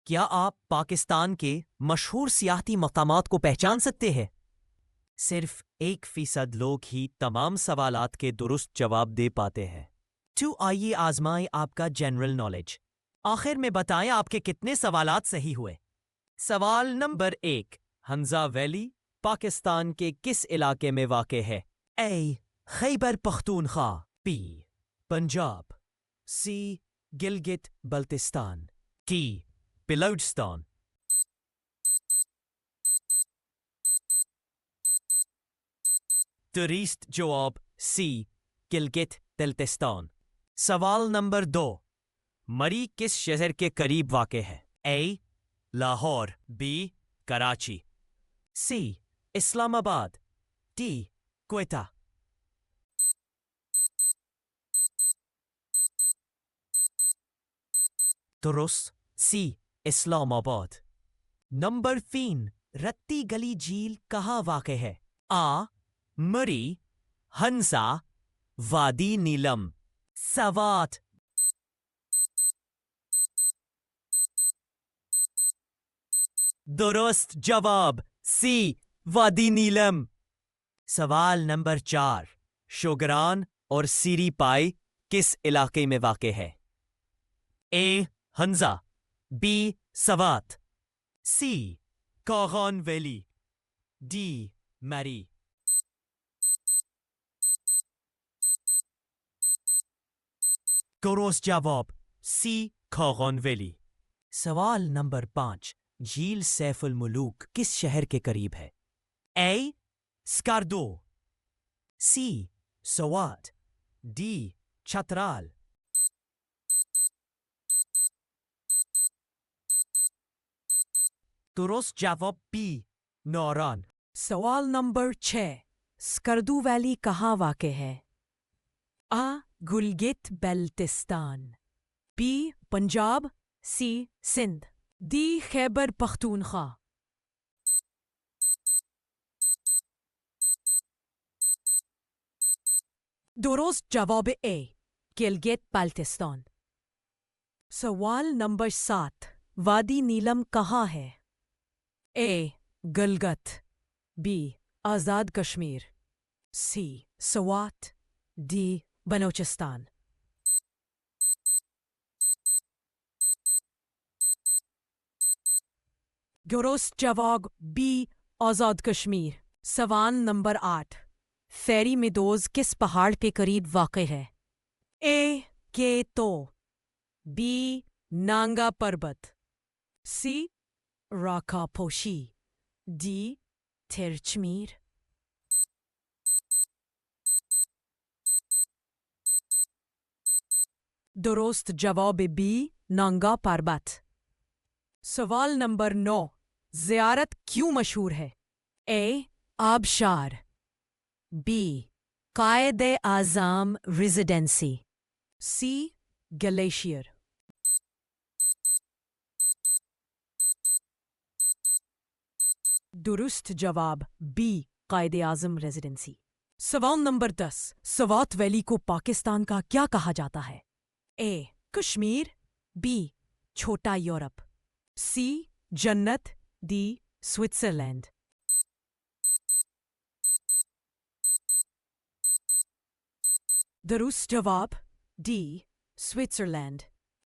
کیا آپ پاکستان کے مشہور سیاحتی مقامات کو پہچان سکتے ہیں؟ صرف 1% لوگ ہی تمام سوالات کے درست جواب دے پاتے ہیں۔ تو آئیے آزمائیں آپ کا جنرل نالج۔ آخر میں بتائیں آپ کے کتنے سوالات صحیح ہوئے۔ سوال نمبر 1، حنزہ ویلی پاکستان کے کس علاقے میں واقع ہے؟ A Khyber Pakhtunkhwa, B Punjab, C Gilgit Baltistan, D Balochistan. درست جواب سی گلگت بلتستان۔ سوال نمبر 2، مری کس شہر کے قریب واقع ہے؟ اے لاہور، بی کراچی، سی اسلام آباد، ڈی کوئٹہ۔ درست سی اسلام آباد۔ نمبر 3، رتی گلی جھیل کہاں واقع ہے؟ آ مری، ہنسا، وادی نیلم، سوات۔ درست جواب سی وادی نیلم۔ سوال نمبر 4، شوگران اور سیری پائی کس علاقے میں واقع ہے؟ A Hunza, B Swat, C Kaghan valley, D Murree. درست جواب سی کاغان ویلی۔ سوال نمبر 5، جھیل سیف الملوک کس شہر کے قریب ہے؟ A Skardu, C Swat, D Chitral. درست جواب بی نوران۔ سوال نمبر 6، سکردو ویلی کہاں واقع ہے؟ A Gilgit Baltistan, B Punjab, C Sindh, D Khyber Pakhtunkhwa. درست جواب اے گلگت بلتستان۔ سوال نمبر 7، وادی نیلم کہاں ہے؟ A Gilgit, B Azad Kashmir, C Swat, D Balochistan. درست جواب بی آزاد کشمیر۔ سوال نمبر 8، فیری میدوز کس پہاڑ کے قریب واقع ہے؟ اے کیتو، بی نانگا پربت، سی راکھا پوشی، ڈی تھرچمیر۔ درست جواب بی نانگا پربت۔ سوال نمبر 9، زیارت کیوں مشہور ہے؟ اے آبشار، be Quaid Azam residency, C glacier. درست جواب بی قائد اعظم ریزیڈنسی۔ سوال نمبر 10، سوات ویلی کو پاکستان کا کیا کہا جاتا ہے؟ اے کشمیر، بی چھوٹا یورپ، سی جنت، ڈی سوئٹزرلینڈ۔ درست جواب ڈی سوئٹزرلینڈ۔